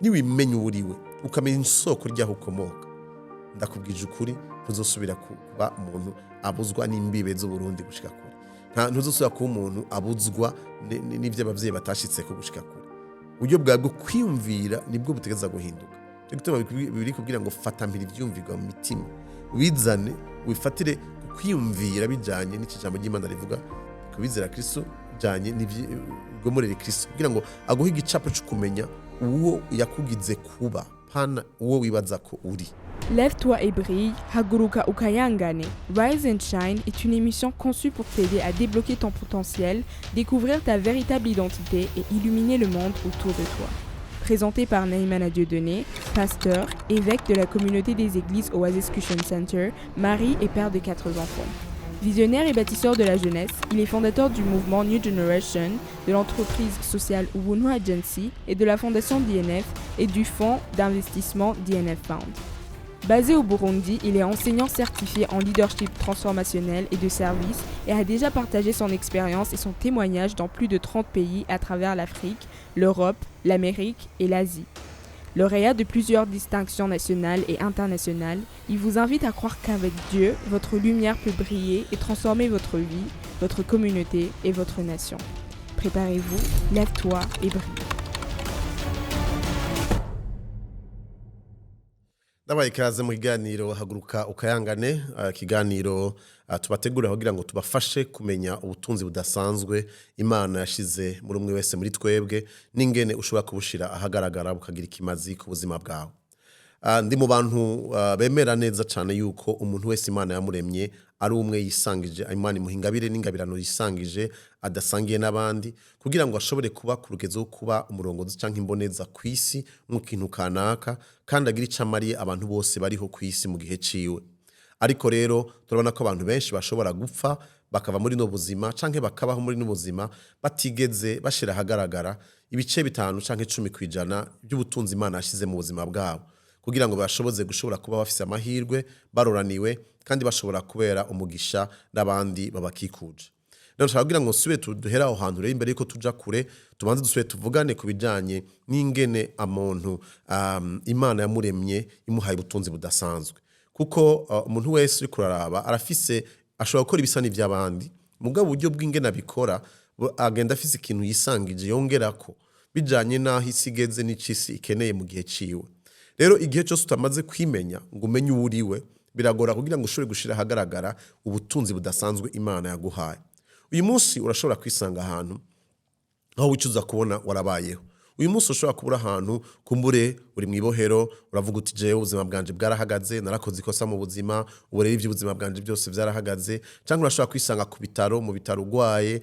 niwimenya uriwe ukamenya isoko ryaho ukomoka ndakubwije ukuri ntuzosubira kuba umuntu abuzwa n'imbibe z'Uburundi gushika kure ntuzosubira kuba umuntu abuzwa n'ivyo abavyeyi batashitse ko gushika kure uburyo bwabwo kwiyumvira nibwo butegeza guhinduka cyo gituma bibiri kubwira ngo fata mpiri ivyumvirwa mu mitima wizane wifatire kwiyumvira bijanye n'ikijambo ry'Imana rivuga kubizera Kristo bijanye n'ivyo Kristo kugira ngo aguhe igicapo cyo kumenya uwo yakugize kuba pana uwo wibaza ko uri. Lève-toi et brille, Haguruka, Ukayangane. Rise and Shine est une émission conçue pour t'aider à débloquer ton potentiel, découvrir ta véritable identité et illuminer le monde autour de toi. Présentée par NAHIMANA Dieudonné, pasteur, évêque de la communauté des églises Oasis Christian Center, mari et père de 4 enfants. Visionnaire et bâtisseur de la jeunesse, il est fondateur du mouvement New Generation, de l'entreprise sociale umuntu et de la fondation DNF et du fonds d'investissement DNF Fund. Basé au Burundi, il est enseignant certifié en leadership transformationnel et de service et a déjà partagé son expérience et son témoignage dans plus de 30 pays à travers l'Afrique, l'Europe, l'Amérique et l'Asie. Lauréat de plusieurs distinctions nationales et internationales, il vous invite à croire qu'avec Dieu, votre lumière peut briller et transformer votre vie, votre communauté et votre nation. Préparez-vous, lève-toi et brille. Ndabaye ikaze mu kiganiro Haguruka Ukayangane kiganiro tubategurira kugira ngo tubafashe kumenya ubutunzi budasanzwe Imana yashize muri umwe wese muri twebwe n'ingene ushobora kubushira ahagaragara bukagira ikimazi ku buzima bwawe. Ndi mu bantu bemera neza cyane yuko umuntu wese Imana yamuremye ari umwe yisangije Imana imuhingabire n'ingabirano yisangije adasangiye n'abandi kugira ngo ashobore kuba ku rugezo kuba umurongozi canke imboneza kwisi mu kintu kanaka kandi agira icamariye abantu bose bariho kwisi mu gihe ciwe. Ariko rero turabona ko abantu benshi bashobora gupfa bakava muri no buzima canke bakabaho muri no buzima batigeze bashira hagaragara ibice 5 canke 10% by'ubutunzi Imana yashize mu buzima bwabo kugira ngo bashoboze gushobora kuba bafise amahirwe baroraniwe kandi bashobora kubera umugisha n'abandi babakikuje. Rero turagira ngo sube tuduhera aho hantu rero imbere yuko tuja kure tubanze dusube tuvugane ku bijanye n'ingene amuntu Imana yamuremye imuhaye ubutunzi budasanzwe kuko umuntu wese uri kuraraba arafise ashobora gukora ibisa n'ivy'abandi mugabo uburyo bw'ingene abikora agenda afise ikintu yisangije yongerako bijanye naho isigeze n'icisi ikeneye mu gihe ciwe. Rero igihe cyose utamaze kwimenya ngo umenye uriwe biragora kugira ngo ushobore gushira hagaragara ubutunzi budasanzwe Imana yaguhaye. Uyu munsi urashobora kwisanga ahantu aho wicuza kubona warabayeho. Uyu munsi ushobora kubura ahantu kumbure uri mwibohero uravuga uti jewe ubuzima bwanje bwarahagaze narakoze ikosa mu buzima uburere ivy'ubuzima bwanje byose byarahagaze cyangwa urashobora kwisanga ku bitaro mu bitaro ugwaye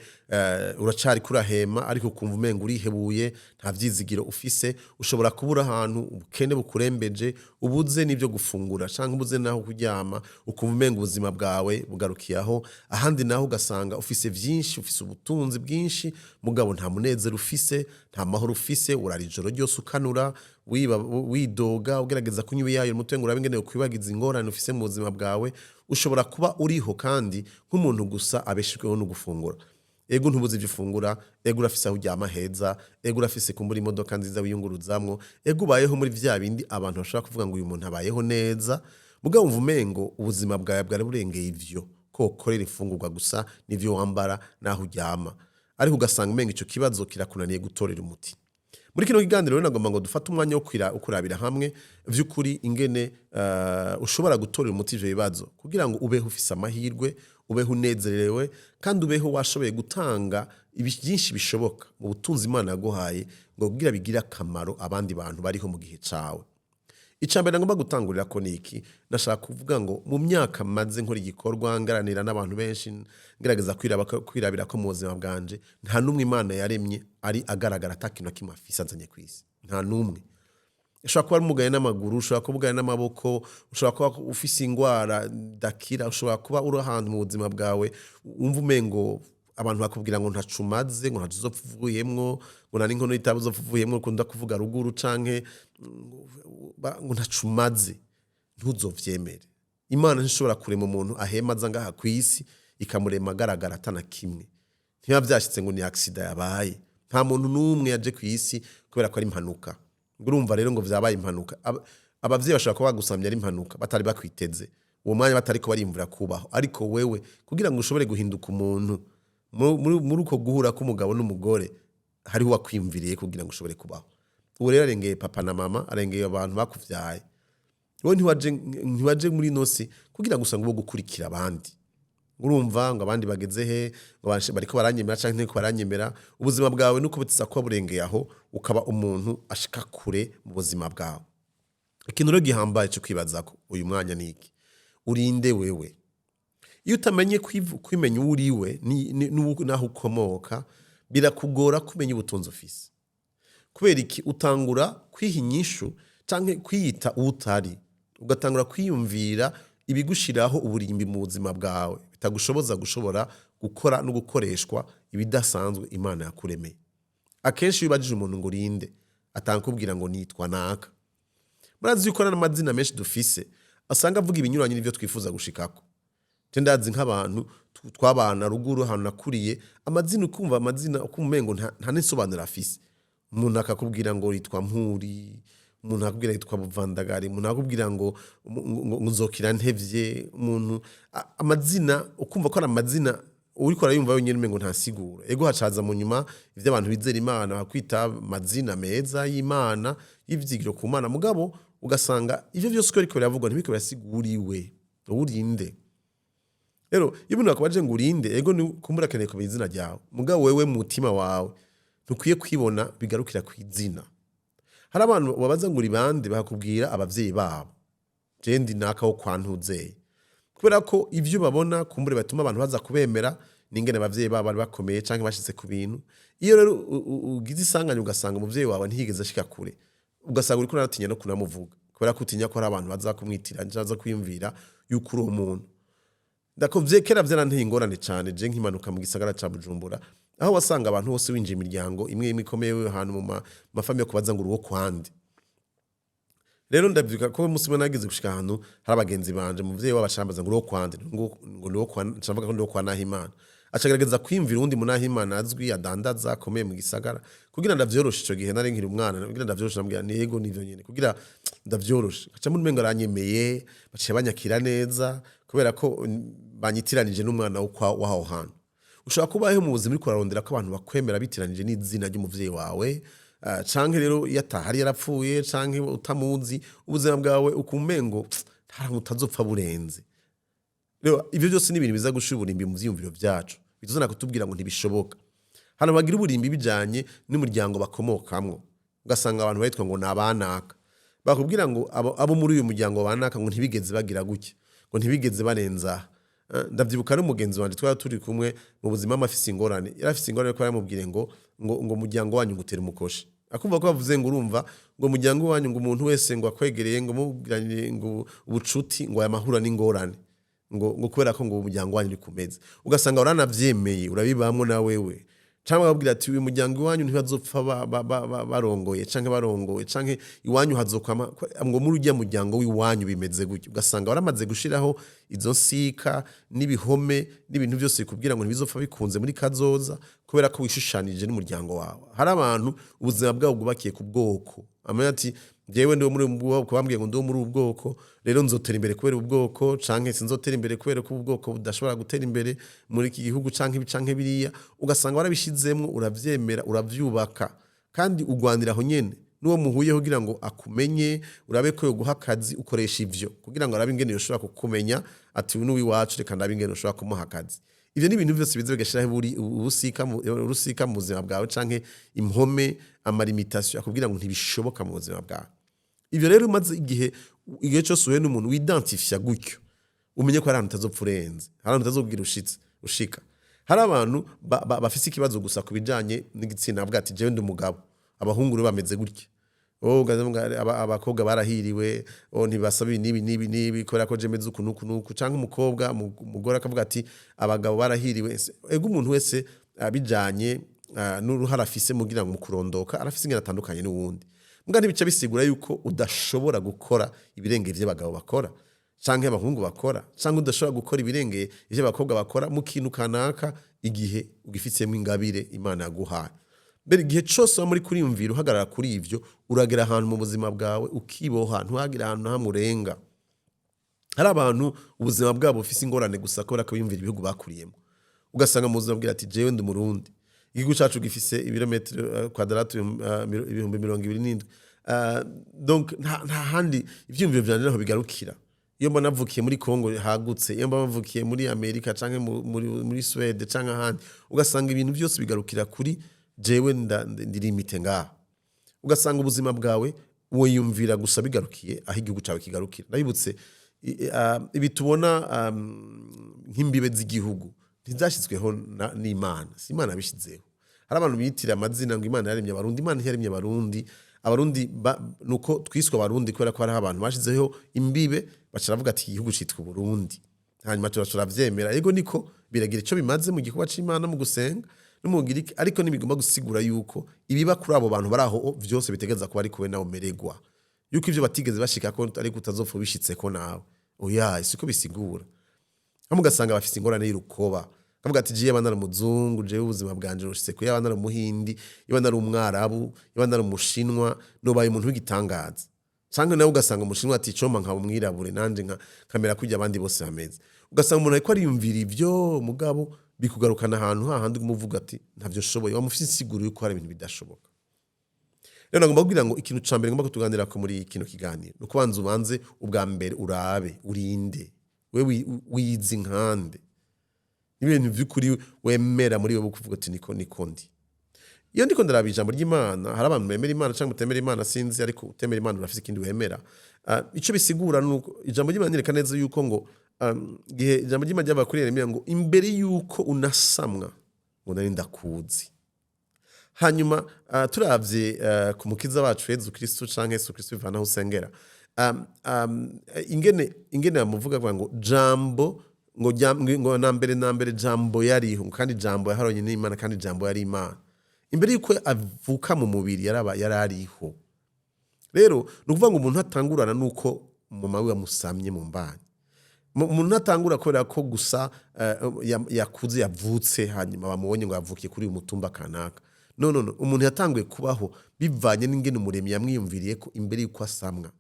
uracari kurahema ariko kumva umenga urihebuye nta vyizigiro ufise ushobora kubura ahantu ubukene bukurembeje ubuze n'ivyo gufungura cyangwa ubuze naho kuryama ukumva umenga ubuzima bwawe bugarukiyaho ahandi naho ugasanga ufise vyinshi ufise ubutunzi bwinshi mugabo nta munezero ufise nta mahoro ufise urarijoro ryose ukanura widoga ugerageza kunywa yayo umutwe ngo urabingene kwibagiza ingorane ufise mu buzima bwawe ushobora kuba uriho kandi nk'umuntu gusa abeshejweho no gufungura. Ego ntubuze ivyo ufungura, ego urafise aho uryama heza, ego urafise kumbura imodoka nziza wiyunguruzamwo, ego ubayeho muri vya bindi abantu bashobora kuvuga ngo uyu muntu abayeho neza, mugabo umva umengo ubuzima bwawe bwari burengeye ivyo ko ukorera ifungurwa gusa n'ivyo wambara naho uryama. Ariko ugasanga umenga ico kibazo kirakunaniye gutorera umuti. Muri kino kiganiro rero nagomba ngo dufate umwanya wo kurabira hamwe vy'ukuri ingene ushobora gutorera umuti ivyo bibazo kugira ngo ubeho ufise amahirwe ubeho unezerewe kandi ubeho washoboye gutanga byinshi bishoboka mu butunzi Imana yaguhaye ngo kugira bigira akamaro abandi bantu bariho mu gihe cawe. Icambere ngomba gutangurira ko niki nashaka kuvuga ngo mu myaka maze nkora igikorwa ngaranira n'abantu benshi ngerageza kwirabira ko mu buzima bwanje nta numwe Imana yaremye ari agaragara atakintu kimafisa azanye kwisi nta numwe. Ushobora kuba umugaye n'amaguru ushobora kuba umugaye n'amaboko ushobora kuba ufise ingwara dakira ushobora kuba uri ahantu mu buzima bwawe umva umengo abantu bakubwira ngo ntacumaze ngo ntazopfuvuyemwo ngo nari nkono itabuzopfuvuyemwo kunda kuvuga ruguru canke ngo ntacumaze ntuzovyemere. Imana ntishobora kurema umuntu ahemaza ngaha kwisi ikamurema agaragara atana kimwe. Ntiba vyashitse ngo ni accident yabaye. Nta muntu numwe yaje kwisi kubera ko ari impanuka. urumva rero ngo vyabaye impanuka. Abavyeyi bashobora kuba bagusamye ari impanuka batari bakwiteze uwo mwanya batariko barimvura kubaho, ariko wewe kugira ngo ushobore guhinduka umuntu muri uko guhura k'umugabo n'umugore hariho wakwimviriye kugira ngo ushobore kubaho. Uwo rero arengeye papa na mama, arengeye abantu bakuvyaye. Wowe ntiwaje muri nosi kugira ngo usange ubo gukurikira abandi. Urumva ngo abandi bageze he, ngo bariko baranyemera canke nteko baranyemera. Ubuzima bwawe nuko butiza kuba burengeye aho ukaba umuntu ashika kure mu buzima bwawe. Ikintu rero gihambaye cyo kwibaza ko uyu mwanya niki urinde wewe. Iyo utamenye kwimenya uriwe naho ukomoka birakugora kumenya ubutunzi ufise. Kubera iki utangura kwihinyishu canke kwiyita utari, ugatangura kwiyumvira ibigushiraho uburimbi mu buzima bwawe gushobora gukora no gukoreshwa ibidasanzwe Imana yakuremeye. Akenshi iyo ubajije umuntu ngo urinde atankubwira ngo nitwa naka. Murazi yuko n'amazina menshi dufise asanga avuga ibinyuranye n'ivyo twifuza gushikako. Tendazi nk'abantu twabana ruguru hano nakuriye amazina ukumva amazina ukumengo nta nisobanura afise. Umuntu akakubwira ngo yitwa Mpuri, umuntu akubwira yitwa Buvandagari, umuntu akubwira ngo nzokira ntevye, umuntu amazina ukumva ko ari amazina uriko arayumva yonyene umengo nta siguro. Ego hacaza mu nyuma ivyo abantu bizera Imana bakwita amazina meza y'Imana y'ivyigiro ku Mana, mugabo ugasanga ivyo vyose ko ariko biravugwa ntibiko birasiguriwe. Urinde rero iyo umuntu akabaje ngo urinde, ego ni kumbura keneye ko bizina ryawe, mugabo wewe mu mutima wawe ntukwiye kwibona bigarukira ku izina. Hari abantu babaza ngo uri bande bakubwira abavyeyi babo, je ndi naka wo kwantuzeye, kubera ko ivyo babona kumbure batuma abantu baza kubemera ningene abavyeyi babo bari bakomeye canke bashitse ku bintu. Iyo rero ugize isanganya ugasanga umuvyeyi wawe ntiyigeze ashika kure, ugasanga uriko naratinya no kunamuvuga kubera ko utinya ko hari abantu baza kumwitira baza kwiyumvira yuko uri umuntu. Ndakovye kera vyaranteye ingorane cane je nkimanuka mu gisagara ca Bujumbura, aho wasanga abantu bose winjiye imiryango imwe ikomeye ahantu mu mafamiye yo kubaza ngo uruwo kwande. Rero ndavyuka ko musime nagize gushika ahantu hari abagenzi banje muvyeyi wabashambaza ngo uruwo kwande, ngo uruwo kwande ncavuga ko uruwo kwa NAHIMANA. Acagerageza kwimvira undi mu NAHIMANA azwi adandaza akomeye mu gisagara kugira ndavyoroshe ico gihe nari nkiri umwana, kugira ndavyoroshe nambwira nego nivyo nyene kugira ndavyoroshe. Aca mu mengo aranyemeye baciye banyakira neza kubera ko banyitiranije n'umwana waho hantu. Ushobora kubaho mu buzima uriko urarondera ko abantu bakwemera bitiranije n'izina ry'umuvyeyi wawe, canke rero yatahari yarapfuye canke utamuzi, ubuzima bwawe ukumengo nta mutazopfa burenze. Rero ivyo byose ni ibintu biza gushira uburimbi mu vyiyumviro vyacu, bituzana kutubwira ngo ntibishoboka. Hano bagira uburimbi bijanye n'umuryango bakomokamwo, ugasanga abantu bayitwa ngo nabanaka, bakubwira ngo abo muri uyu muryango banaka ngo ntibigeze bagira gutya, ngo ntibigeze barenza. Ndavyibuka n'umugenzi wanje twari turi kumwe mu buzima amafisi ingorane, yarafise ingorane ko yamubwire ngo umuryango wanyu ngutera umukoshi. Akumva ko bavuze ngo urumva ngo umuryango wanyu ngo umuntu wese ngo akwegereye ngo mubwiranye ngo ubucuti ngo yamahura n'ingorane ngo kubera ko ngo umuryango wanyu uri kumeze, ugasanga uranavyemeye urabibamwe na wewe, cyangwa babwira ati uyu muryango wanyu ntibazopfa barongoye canke iwanyu hazokwama ngo muri ujya muryango w'iwanyu bimeze gutyo. Ugasanga waramaze gushiraho izo nsika n'ibihome n'ibintu byose bikubwira ngo ntibizopfa bikunze muri kazoza kubera ko wishushanije n'umuryango wawe. Hari abantu ubuzima bwabo bwubakiye ku bwoko, amenya ati jewe ndi muri ubwoko, bambwiye ngo ndi muri ubwoko rero nzotera imbere kubera ubwoko, canke sinzotera imbere kubera ko ubwoko budashobora gutera imbere muri iki gihugu canke biriya. Ugasanga warabishizemwo uravyemera uravyubaka kandi ugwanira aho nyene nuwo muhuyeho kugira ngo akumenye, urabe ko yo guha akazi ukoresha ivyo kugira ngo arabe ingene yoshobora kukumenya ati uyu wacu reka ndabe ingene yoshobora kumuha akazi. Ivyo ni ibintu byose bize bigashiraho urusika mu buzima bwawe canke impome amalimitation akubwira ngo ntibishoboka mu buzima bwawe. Ivyo rero umaze igihe cyose uhuye n'umuntu widentifya gutyo umenye ko ari ahantu utazopfurenze, hari ahantu utazobwira ushika. Hari abantu bafise ikibazo gusa kubijanye n'igitsina, avuga ati jewe ndi umugabo, abahungu bameze gutya, abakobwa barahiriwe, ntibasaba nibi kubera ko jemeze uku canke umukobwa umugore akavuga ati abagabo barahiriwe. Ego umuntu wese bijanye n'uruhara afise mugira ngo mukurondoka arafise ingene atandukanye n'uwundi. Mbwa ntibica bisigura yuko udashobora gukora ibirenge vy'abagabo bakora canke abahungu bakora, canke udashobora gukora ibirenge vy'abakobwa bakora mu kintu kanaka igihe ugifitsemo ingabire Imana yaguhaye. mbere igihe cyose wa muri kuriyumvira uhagarara kuri ivyo uragera ahantu mu buzima bwawe ukiboha ntuhagira ahantu hamurenga. Hari abantu ubuzima bwabo bufise ingorane gusa kubera ko biyumvira ibihugu bakuriyemo, ugasanga mu buzima bwira ati jewe ndi Murundi, igihugu cacu gifise ibirometero kwadratu 27,000. Donc nta handi ivyumviro vyanje naho bigarukira. Iyo mba navukiye muri Kongo hagutse, iyo mba navukiye muri Amerika canke muri Swede canke ahandi, ugasanga ibintu byose bigarukira kuri jewe ndirimite ngaha. Ugasanga ubuzima bwawe wiyumvira gusa bigarukiye aho igihugu cawe kigarukira. Ndabibutse ibi tubona nk'imbibe z'igihugu ntizashitsweho n'Imana, si Imana yabishizeho. Hari abantu bitira amazina ngo Imana yaremye abarundi. Imana yaremye abarundi nuko twiswe abarundi kubera ko hari abantu bashizeho imbibe bacaravuga ati igihugu citwa Burundi, hanyuma turavyemera. Yego niko biragira ico bimaze mu gikorwa c'Imana mu gusenga no mu giriki, ariko nibigomba gusigura yuko ibiba kuri abo bantu baraho vyose bitegeza kuba ari kuwe nawe meregwa, yuko ivyo batigeze bashika ko ari kutazopfa bishitseko nawe. Oya, siko bisigura. Hamwe ugasanga bafise ingorane y'urukoba, kavuga ati jiye abana muzungu, jewe ubuzima bwanje rushitse ko yabana umuhindi, yabana umwarabu, yabana umushinwa, nobaye umuntu w'igitangaza. Canke nawe ugasanga umushinwa ati coma nkaba umwirabure nanje kamera kujya abandi bose bameze. Ugasanga umuntu ariko ariyumvira ivyo mugabo bikugarukana ahantu hahandi umuvuga ati ntavyo shoboye, wamufise insiguro yuko hari ibintu bidashoboka. Rero nagomba kugira ngo ikintu cambere ngomba kutuganira ko muri kino kiganiro no kubanza ubanze ubwa mbere urabe urinde wewe wizi nkande ibintu vy'ukuri wemera muri wowe kuvuga ati niko ndi. Iyo ndiko ndaraba ijambo ry'Imana, hari abantu bemera Imana cyangwa utemera Imana sinzi, ariko utemera Imana urafise ikindi wemera. Ico bisigura nuko ijambo ry'Imana nyereka neza yuko ngo gihe ijambo ry'Imana ryaba kuri Yeremiya ngo imbere yuko unasamwa ngo nari ndakuzi. Hanyuma turavye ku mukiza wacu Yesu Kristo canke Yesu Kristo bivana usengera, ingene amuvuga ngo jambo ngo nambere jambo yariho, kandi jambo yaharonye n'Imana, kandi jambo yari Imana. Imbere yuko avuka mu mubiri yarariho. Rero nukuvuga ngo umuntu atangurana nuko mama we yamusamye mu mbani. Umuntu atangura kubera ko gusa yakuze yavutse hanyuma bamubonye ngo yavukiye kuri uyu mutumba kanaka. No, umuntu yatanguye kubaho bivanye n'ingene umuremyi yamwiyumviriye ko imbere yuko asamwa.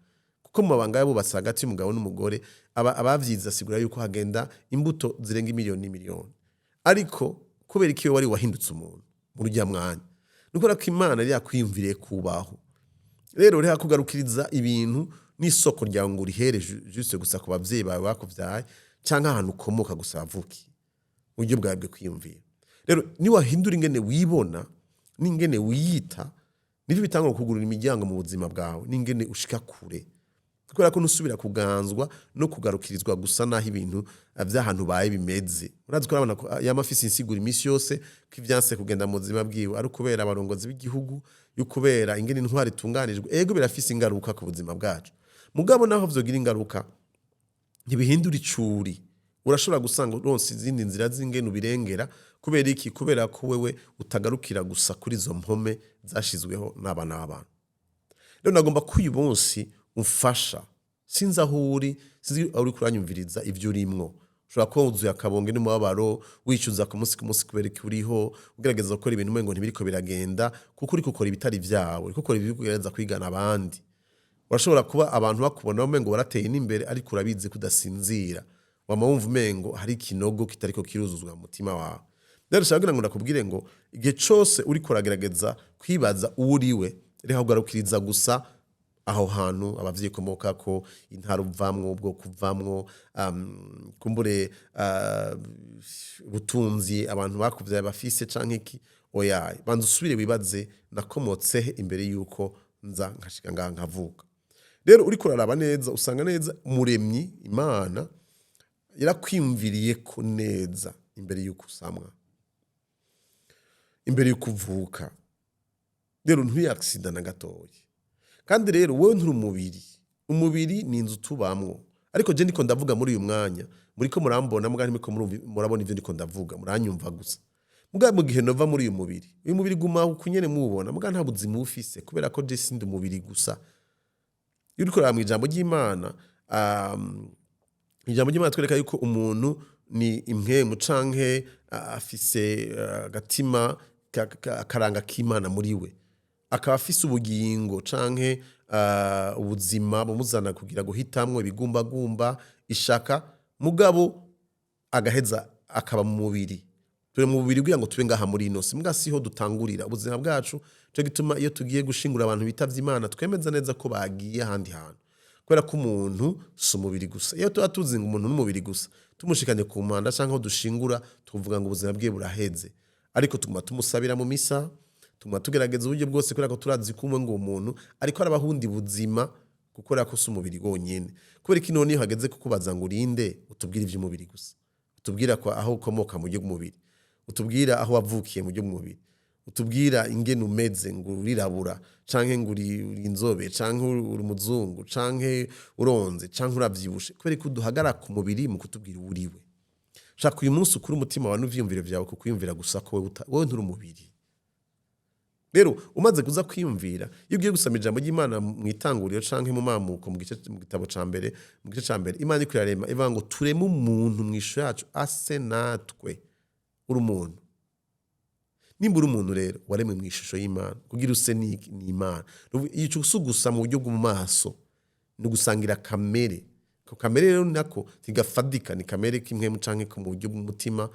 Kuko mu mabanga yabo basagati y'umugabo n'umugore abavyiza sigura yuko hagenda imbuto zirenga miliyoni. Ariko kubera ikiyo wari wahindutse umuntu muri rya mwanya, nuko ko Imana yari yakwiyumviriye kubaho. Rero rero kugarukiriza ibintu n'isoko ryawe ngo urihere juste gusa ku bavyeyi bawe bakuvyaye canke ahantu ukomoka gusa avuki uburyo bwawe bwo kwiyumvira. Rero ni wahindura ingene wibona n'ingene wiyita, nivyo bitanga kugurura imiryango mu buzima bwawe, n'ingene ushika kure. Kubera ko nusubira kuganzwa no kugarukirizwa gusa naho ibintu vy'ahantu baye bimeze. Urazi ko abana yamafisi insigura imisi yose ko ivyanse kugenda mu buzima bwiwe ari kubera abarongozi b'igihugu, y'ukubera ingene intwari tunganijwe. Ego birafise ingaruka ku buzima bwacu. Mugabo naho vyogira ingaruka ntibihindura icuri. Urashobora gusanga uronse izindi nzira z'ingene ubirengera. Kubera iki? Kubera ko wewe utagarukira gusa kuri izo mpome zashizweho n'abana b'abantu. Rero nagomba kuyibonsi umfasha. Sinzi aho uri, sinzi aho uri kuranyumviriza ivyo urimwo. Ushobora kuba wuzuye akabonge n'umubabaro, wicuza ku munsi kubera iki uriho, ugerageza gukora ibintu umengo ntibiriko biragenda, kuko uri gukora ibitari vyawe, uri gukora ibiri kugerageza kwigana abandi. Urashobora kuba abantu bakubona umengo warateye n'imbere, ariko urabizi kudasinzira. Wama wumva umengo hari ikinogo kitariko kiruzuzwa mu mutima wawe. Rero shaka ngo ndakubwire ngo igihe cyose uri koragerageza kwibaza uriwe, reka kugarukiriza gusa aho hantu abavyeyi komoka ko intara uvamwo, ubwo kuvamwo, kumbure ubutunzi abantu bakuvyaye bafise canke iki. Oya, banza usubire wibaze nakomotse imbere yuko nza nkashika nkavuka. Rero uri kuraraba neza usanga neza umuremyi Imana yarakwimviriye ko neza imbere yuko usamwa, imbere yuko uvuka. Rero ntuyaksida na gatoyi. Kandi rero wowe nturi umubiri ni inzu tubamwo. Ariko je ndiko ndavuga muri uyu mwanya, muriko murambona mugani muriko murabona ivyo ndiko ndavuga, muranyumva gusa. Mugabo mu gihe nova muri uyu mubiri guma kunyene mubona, mugabo nta buzima ufise kubera ko je sindi umubiri gusa. Iyo uriko mu ijambo ry'Imana, ijambo ry'Imana twereka yuko umuntu ni impwemu canke afise agatima akaranga k'Imana muri we akaba afise ubugingo canke ubuzima bumuzana kugira guhitamwo ibigumbagumba ishaka mugabo agaheza akaba mu mubiri turi mu mubiri kugira ngo tube ngaha muri ino si mbwa siho dutangurira ubuzima bwacu cyo gituma iyo tugiye gushingura abantu bitavye Imana twemeza neza ko bagiye ahandi hantu kubera ko umuntu si umubiri gusa iyo tuba tuzinga umuntu n'umubiri gusa tumushikanye ku manda canke aho dushingura tuvuga ngo ubuzima bwiwe buraheze ariko tuguma tumusabira mu misa tuguma tugerageza uburyo bwose kubera ko turazi kumwe ngo umuntu ariko arabahundi buzima gukora ko si umubiri wonyene kubera ko none iyo hageze kukubaza ngo urinde utubwira ivy'umubiri gusa utubwira ko aho ukomoka mu by'umubiri utubwira aho wavukiye mu by'umubiri utubwira ingene umeze ngo urirabura canke ngo uri inzobe canke uri umuzungu canke uronze canke uravyibushe kubera ko duhagara ku mubiri mu kutubwira uriwe shaka uyu munsi ukuri umutima wawe n'uvyiyumviro vyawe ko kwiyumvira gusa ko wowe nturi umubiri rero umaze kuza kwiyumvira iyo ugiye gusoma ijambo ry'Imana mu itanguriro canke mu mamuko mu gitabo ca mbere mu gice ca mbere Imana iko irarema ivuga ngo tureme umuntu mw'isho yacu ase natwe uri umuntu nimba uri umuntu rero waremwe mu ishusho y'Imana kugira use ni Imana ico gusa mu buryo bwo mu maso no gusangira kamere ko kamere rero nako tigafadika ni kamere kimwe mu canke ko mu buryo bw'umutima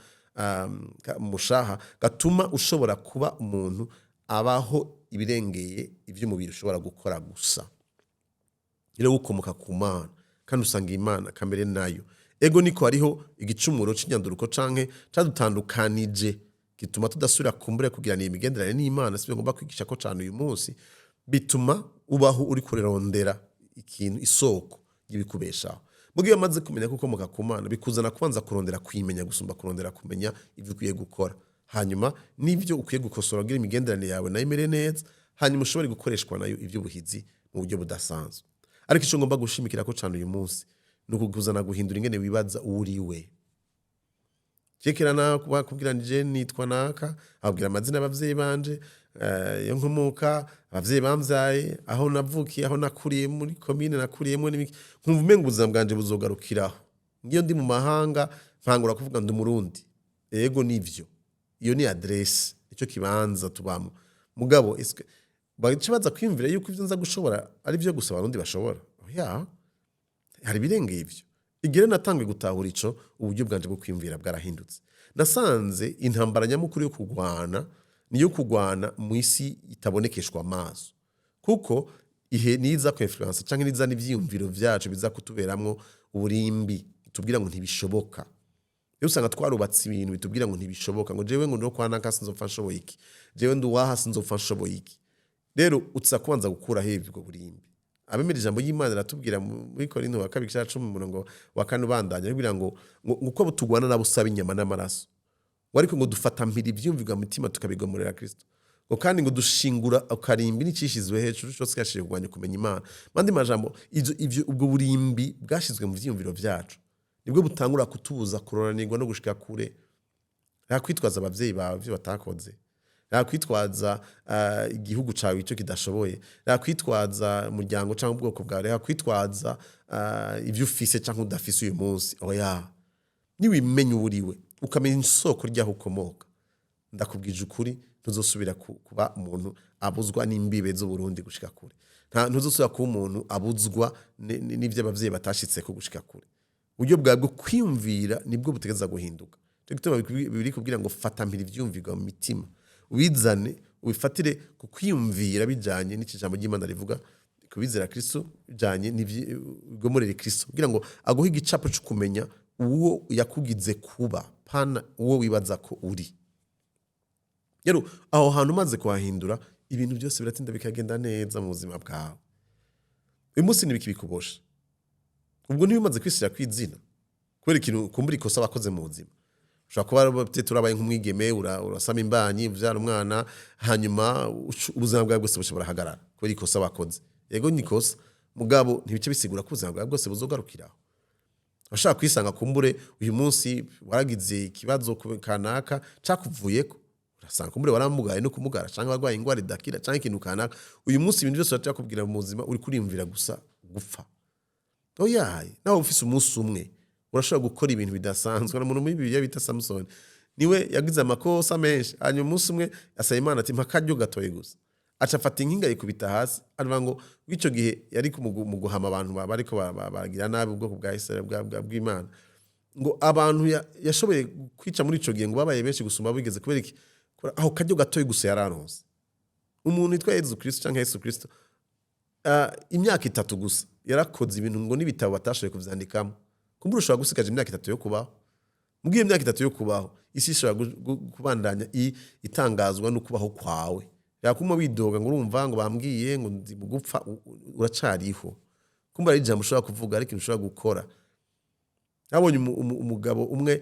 mushaha gatuma ushobora kuba umuntu abaho ibirengeye ivy'umubiri ushobora gukora gusa rero ukomoka ku Mana kandi usanga Imana kamere nayo ego niko hariho igicumuro c'inyanduruko canke cadutandukanije gituma tudasubira kumbure kugirana imigenderanire n'Imana sibe ngomba kwigisha ko cyane uyu munsi bituma ubaho uri kurerondera ikintu isoko y'ibikubeshaho mugiye amaze kumenya ko ukomoka ku Mana bikuzana kubanza kurondera kwimenya gusumba kurondera kumenya ivyo ukwiye gukora hanyuma nivyo ukwiye gukosora kugira imigenderanire yawe nayo imere neza hanyuma ushobore gukoreshwa nayo ivyo buhizi mu buryo budasanzwe ariko ico ngomba gushimikira ko cyane uyu munsi nuko kuzana guhindura ingene wibaza uriwe Chekera kubwira nije nitwa naka abwira amazina y'abavyeyi banje yo nkomoka abavyeyi bamvyaye aho navukiye aho nakuriye muri commune nakuriyemo nkumva umenga ubuzima bwanje buzogarukiraho ngiyo ndi mu mahanga mpangura kuvuga ndi Murundi yego nivyo iyo ni adresse ico kibanza tubamo mugabo eske bacibaza kwimvira yuko ivyo nza gushobora ari byo gusa abarundi bashobora oya hari birenge ivyo igire natangwe gutahura ico uburyo bwanje bwo kwimvira bwarahindutse nasanze intambara nyamukuru yo kugwana niyo kugwana mu isi itabonekeshwa amaso kuko ihe niza ko influence canke niza n'ivyiyumviro vyacu biza kutuberamwo uburimbi tubwira ngo ntibishoboka yo usanga twarubatse ibintu bitubwira ngo ntibishoboka ngo jewe ngo no kwana kasi nzopfa nshoboye iki jewe nduwaha sinzopfa nshoboye iki rero utsa kubanza gukura hevyo burimbi abemera ijambo y'Imana ratubwira muri Korinto wa 2:10 bandanya bibwira ngo uko butugwana nabo usaba inyama n'amaraso wariko ngo dufata mpiri ivyumvirwa mutima tukabigomorera Kristo ngo kandi ngo dushingura ukarimbi n'icishizwe hejuru cyose kashije kugwanya kumenya Imana mandi majambo ivyo ubwo burimbi bwashizwe mu vyumviro vyacu nibwo butangura kutubuza kuroranirwa no gushika kure rakwitwaza abavyeyi bawe byo batakoze rakwitwaza igihugu cawe ico kidashoboye rakwitwaza umuryango cyangwa ubwoko bwawe rakwitwaza ivyo ufise cyangwa udafise uyu munsi oya niwimenye uriwe ukamenya isoko ryaho ukomoka ndakubwije ukuri ntuzosubira kuba umuntu abuzwa n'imbibe zo Burundi gushika kure ntuzosubira kuba umuntu abuzwa n'ivyo abavyeyi batashitse ko gushika kure uburyo bwabwo kwiyumvira nibwo butegeza guhinduka cyo gituma biri kubwira ngo fata mpiri ivyumvirwa mu mitima ubizane ubifatire ku kwiyumvira bijanye n'ikijambo ry'Imana rivuga kubizera Kristo bijanye n'ibigomorere Kristo kugira ngo aguhe igicapo cyo kumenya uwo yakugize kuba pana uwo wibaza ko uri rero aho hantu maze kuhahindura ibintu byose biratinda bikagenda neza mu buzima bwawe uyu munsi nibikibikubosha ubwo ntibimaze kwisira kwizina kubera ikintu kumbura ikosa bakoze mu buzima ushobora kuba turabaye nk'umwigeme urasama imbanyi uvyara umwana hanyuma ubuzima bwawe bwose bushobora hagarara kubera ikosa bakoze yego nikosa mugabo ntibice bisigura ko ubuzima bwawe bwose buzogarukiraho bashaka kwisanga kumbure uyu munsi waragize ikibazo kanaka cakuvuyeko urasanga kumbure waramugaye no kumugara canke barwaye ingwara idakira canke ikintu kanaka uyu munsi ibintu byose batakubwira mu buzima uri kurimvira gusa gupfa oya nawe ufise umunsi umwe urashobora gukora ibintu bidasanzwe na muntu muri Bibiliya bita Samson niwe yagize amakosa menshi hanyuma umunsi umwe asaba Imana ati mpa akaryo gatoye gusa aca afata inkinga yikubita hasi aravuga ngo bw'icyo gihe yari mu guhama abantu bariko baragira nabi ubwoko bwa Israel bw'Imana ngo abantu yashoboye kwica muri ico gihe ngo babaye benshi gusumba bigeze kubera iki aho karyo gatoye gusa yararonse umuntu yitwa Yesu Kristo canke Yesu Kristo imyaka 3 gusa yarakoze ibintu ngo n'ibitabo batashoboye kuvyandikamo kumbura ushobora gusigaje imyaka 3 yo kubaho mugiye imyaka 3 yo kubaho isi ishobora kubandanya itangazwa no kubaho kwawe yakuma widoga ngo urumva ngo bambwiye ngo ndi mugupfa uracariho kumbura ari jambo ushobora kuvuga ariko ushobora gukora nabonye umugabo umwe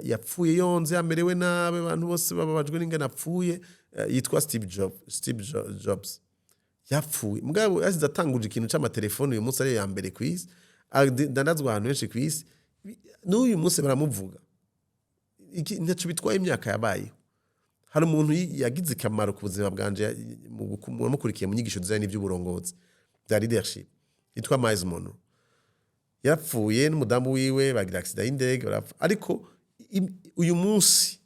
yapfuye yonze yamerewe nabe abantu bose bababajwe n'ingana apfuye yitwa Steve Jobs yapfuye mugabo yasize atanguje ikintu c'amatelefone uyu munsi ari ya mbere ku isi dandazwa ahantu henshi ku isi n'uyu munsi baramuvuga ntaco bitwaye imyaka yabaye hari umuntu yagize kamaro ku buzima bwanje mukurikiye mu nyigisho zizanye n'ivy'uburongozi bya leadership yitwa Miles Monroe yapfuye n'umudamu wiwe bagira accident y'indege ariko uyu munsi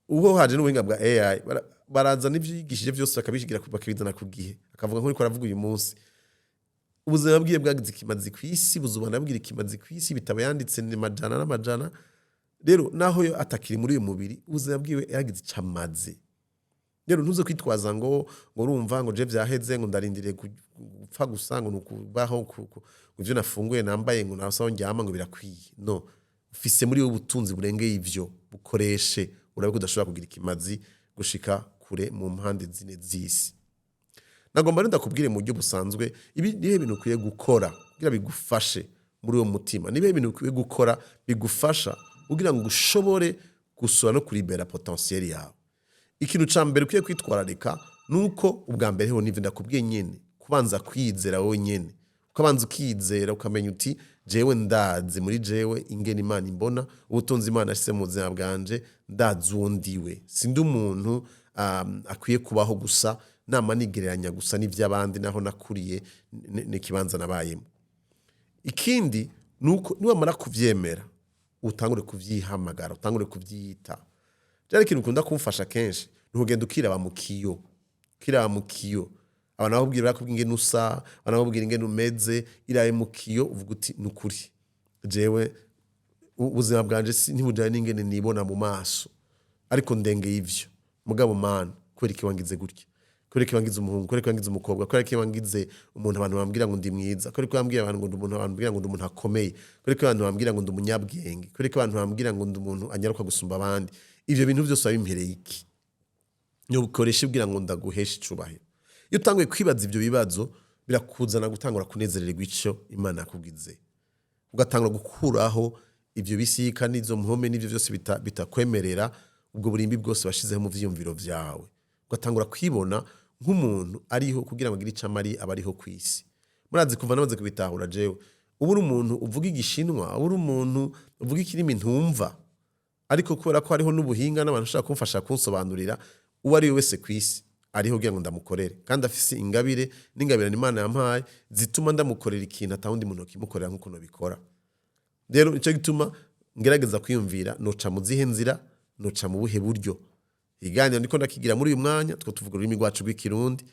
ubwo haje n'ubuhinga bwa AI baraza n'ivyigishije byose bakabishigira bakabizana ku gihe akavuga nko aravuga uyu munsi ubuzima bwiye bwagize ikimazi ku isi buzubana bwira ikimazi ku isi bitaba yanditse ni majana n'amajana rero naho yo atakiri muri uyu mubiri ubuzima bwiwe yagize cyamaze rero ntuze kwitwaza ngo urumva ngo je vyaheze ngo ndarindiriye gupfa gusa ngo nukubaho ivyo nafunguye nambaye ngo nasaho njyama ngo birakwiye no ufise muri wo ubutunzi burengeye ivyo bukoreshe urabe kudashobora kugira ikimazi gushika kure mu mpande zine z'isi nagomba renda kubwire mu buryo busanzwe ibi nihe bintu ukwiye gukora kugira bigufashe muri uwo mutima nibe bintu ukwiye gukora bigufasha kugira ngo ushobore gusura no kuribera potentiel yawe ikintu ca mbere ukwiye kwitwararika nuko ubwa mbere ho nivyo ndakubwiye nyene kubanza kwizera wowe nyene ukabanza ukizera ukamenya uti jewe ndazi muri jewe ingene Imana imbona ubutunzi Imana ashise mu buzima bwanje ndazi uwondiwe sindi umuntu akwiye kubaho gusa nama nigereranya gusa n'ivy'abandi naho nakuriye n'ikibanza nabayemo ikindi nuko niwamara kuvyemera utangure kuvyihamagara utangure kuvyita cyari ikintu ukunda kumfasha kenshi ntugenda ukiraba mu kiyo abantu bakubwira bakubwira ingene usa abantu bakubwira ingene umeze iraye mu kiyo uvuga uti nukuri jewe ubuzima bwanje ntibujanye n'ingene nibona mu maso ariko ndengeye ivyo mugabo Mana kweri kiwangize gutya kweri kiwangize umuhungu kweri kiwangize umukobwa kweri kiwangize umuntu abantu bambwira ngo ndi mwiza kweri kiwangiye abantu ngo ndi umuntu bambwira ngo ndi umuntu akomeye kweri abantu bambwira ngo ndi umunyabwenge kweri abantu bambwira ngo ndi umuntu anyaruka gusumba abandi ivyo bintu byose abimpereye iki nyo bukoresha ubwira ngo ndaguhesha icubahiro iyo utanguye kwibaza ivyo bibazo birakuzana gutangura kunezererwa ico Imana yakubwize ugatangura gukuraho ivyo bisika n'izo mpome n'ivyo byose bitakwemerera ubwo burimbi bwose washizeho mu vyiyumviro vyawe ugatangura kwibona nk'umuntu ariho kugira ngo agire icamari abariho kwisi murazi kuva namaze kubitahura jewe uburi umuntu uvuga igishinwa uburi umuntu uvuga ikirimi ntumva ariko kubera ko hariho n'ubuhinga n'abantu ushaka kumfasha kunsobanurira uwo ari wese kwisi ariho kugira ngo ndamukorere kandi afise ingabire n'ingabire Imana yampaye zituma ndamukorera ikintu atawundi muntu kimukorera nk'uko nobikora rero ico gituma ngerageza kwiyumvira noca mu zihe nzira noca mu buhe buryo iganira ndiko ndakigira muri uyu mwanya two tuvuga ururimi rwacu rw'ikirundi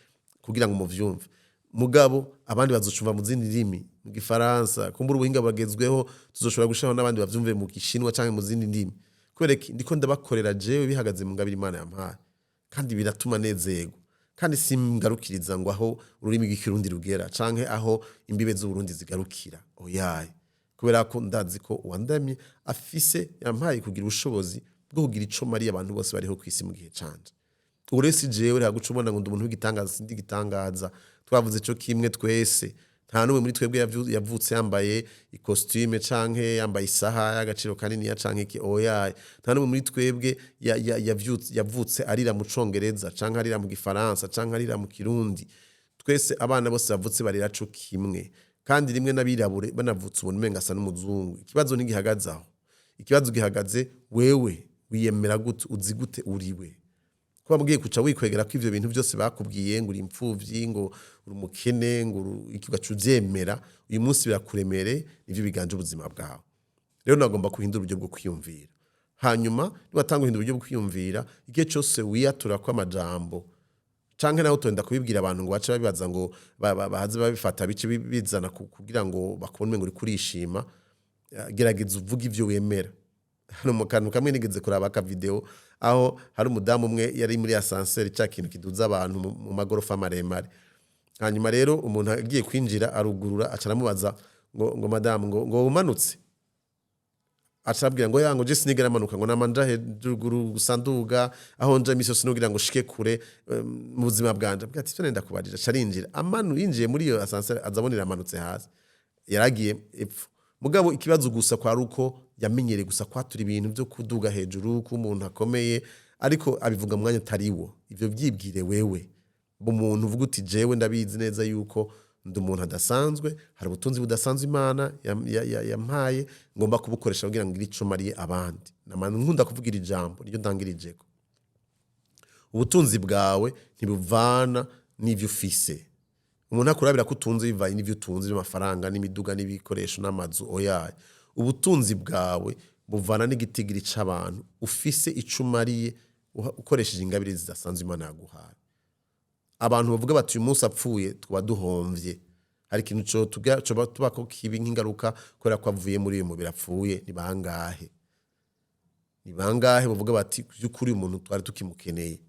kugira ngo muvyumve mugabo abandi bazocumva mu zindi ndimi mu gifaransa kumbura ubuhinga bagezweho tuzoshobora gushiraho n'abandi bavyumve mu gishinwa canke mu zindi ndimi kwereka ndiko ndabakorera jewe bihagaze mu ngabire Imana yampaye kandi biratuma nezego kandi simgarukiriza ngo aho ururimi rw'ikirundi rugera canke aho imbibe z'Uburundi zigarukira oyaye kubera ko ndazi ko uwandamye afise yampaye kugira ubushobozi bwo kugira ico Mariya abantu bose bariho kwisi mu gihe canje uresi jewe ragucubona ngo ndumuntu w'igitangaza sindi gitangaza twavuze cyo kimwe twese nta numwe muri twebwe yavutse yambaye costume canke yambaye isaha y'agaciro kanini ya canke iki oya nta numwe muri twebwe yavutse arira mu Congereza canke arira mu Gifaransa canke arira mu Kirundi twese abana bose bavutse barira cyo kimwe kandi rimwe nabirabure banavutse ubone menga asa n'umuzungu ikibazo ntigihagaze aho ikibazo gihagaze wewe wiyemera gute uzi gute uriwe kuba mbwiye kuca wikwegera ko ivyo bintu byose bakubwiye ngo uri impfuvyi ngo uri umukene ngo ikigacuvyemera uyu munsi birakuremere ivyo biganje ubuzima bwawe rero nagomba kuhindura uburyo bwo kwiyumvira hanyuma niwatanga ubundi buryo bwo kwiyumvira igihe cyose wiyatura kw'amajambo canke nawe utonda kubibwira abantu ngo bace babibaza ngo bahaze babifata bice bizana kugira ngo bakubone ngo uri kurishima, gerageza uvuga ivyo wemera. Hano mu kantu kamwe nigeze kuraba aka video aho hari umudamu umwe yari muri ascenseur cya kintu kiduza abantu mu magorofa maremare. Hanyuma rero umuntu agiye kwinjira arugurura acaramubaza ngo madame ngo umanutse, acabwira ngo yango je sinigera manuka ngo namanja hejuru gusanduga aho nje miso sinugira ngo shike kure mu buzima bwanje. Bwati cyo nenda kubarira carinjira amanu yinjiye muri iyo ascenseur azabonera amanutse hasi, yaragiye epfo. Mugabo ikibazo gusa kwa ruko yamenyere gusa kwatura ibintu byo kuduga hejuru ku umuntu akomeye, ariko abivuga mwanya tariwo. Ivyo byibwire wewe bumuntu uvuga uti jewe ndabizi neza yuko ndi umuntu adasanzwe, hari ubutunzi budasanzwe Imana yampaye, ngomba kubukoresha kugira ngo ngire ico mariye abandi. Namana nkunda kuvugira ijambo ryo ndangirijeko. Ubutunzi bwawe ntibuvana n'ivyo ufise. Umuntu akurabira ko utunze bivaye n'ivyo utunze n'amafaranga n'imiduga n'ibikoresho n'amazu oyaye. Ubutunzi bwawe buvana n'igitigiri c'abantu ufise ico mariye ukoresheje ingabire zidasanzwe Imana yaguhaye. Abantu bavuga bati uyu munsi apfuye twa duhomvye, hari ikintu cyo tubako kibi nk'ingaruka kubera ko avuye muri uyu mubiri apfuye. Ni bangahe bavuga bati by'ukuri umuntu twari tukimukeneye.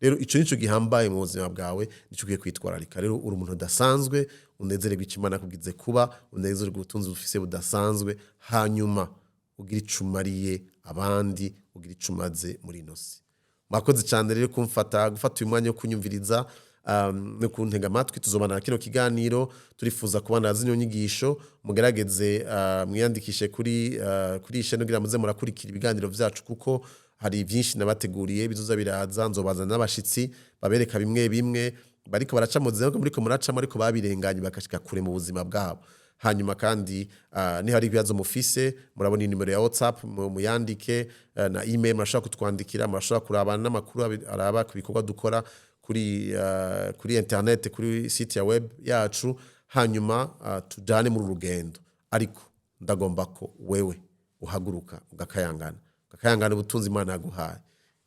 Rero ico nico gihambaye mu buzima bwawe, nico ugiye kwitwararika. Rero uri umuntu udasanzwe, unezererwa icyo Imana kugize kuba, unezererwa ubutunzi ufise budasanzwe, hanyuma ugira ico umariye abandi, ugira ico umaze muri ino si. Mwakoze cyane rero gufata uyu mwanya wo kunyumviriza no kuntega amatwi. Tuzobana kino kiganiro, turifuza kubana zino nyigisho. Mugerageze mwiyandikishe kuri ishene kugira muze murakurikira ibiganiro vyacu, kuko hari byinshi nabateguriye bizoza biraza. Nzobaza n'abashitsi babereka bimwe bariko baraca mu zero muriko muracamo, ariko babirenganye bakashika kure mu buzima bwabo. Hanyuma kandi ni hari ibibazo mufise, murabona nimero ya WhatsApp muyandike, na email murashaka kutwandikira, murashaka kurabana n'amakuru araba ku bikorwa dukora kuri internet, kuri site ya web yacu. Hanyuma tujane muri urugendo, ariko ndagomba ko wewe uhaguruka ugakayangana ubutunzi Imana yaguhaye.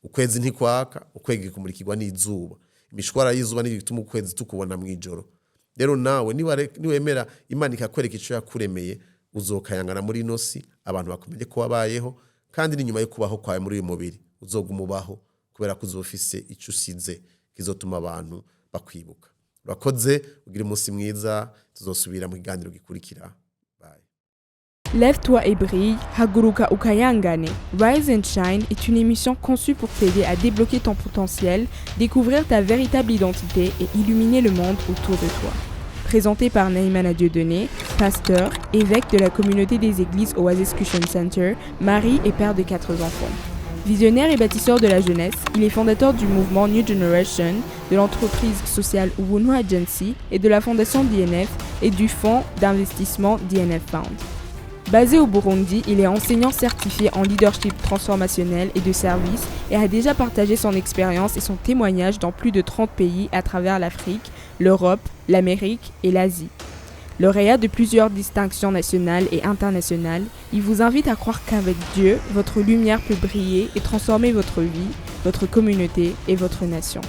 Ukwezi ntikwaka, ukwege kumurikirwa n'izuba. Imishwara y'izuba ni bituma ukwezi tukubona mwijoro. Rero nawe niwemera Imana ikakwereka ico yakuremeye, uzokayangana muri ino si, abantu bakomeje ko wabayeho, kandi n'inyuma yo kubaho kwawe muri uyu mubiri uzogumubaho, kubera ko uzofise ico usize kizotuma abantu bakwibuka. Urakoze, ugira umunsi mwiza, tuzosubira mu kiganiro gikurikira. Lève-toi et brille, Haguruka, Ukayangane. Rise and Shine est une émission conçue pour t'aider à débloquer ton potentiel, découvrir ta véritable identité et illuminer le monde autour de toi. Présentée par NAHIMANA Dieudonné, pasteur, évêque de la communauté des églises Oasis Christian Center, mari et père de 4 enfants. Visionnaire et bâtisseur de la jeunesse, il est fondateur du mouvement New Generation, de l'entreprise sociale umuntu et de la fondation DNF et du fonds d'investissement DNF Fund. Basé au Burundi, il est enseignant certifié en leadership transformationnel et de service et a déjà partagé son expérience et son témoignage dans plus de 30 pays à travers l'Afrique, l'Europe, l'Amérique et l'Asie. Lauréat de plusieurs distinctions nationales et internationales, il vous invite à croire qu'avec Dieu, votre lumière peut briller et transformer votre vie, votre communauté et votre nation.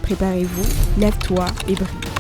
Préparez-vous, lève-toi et brille.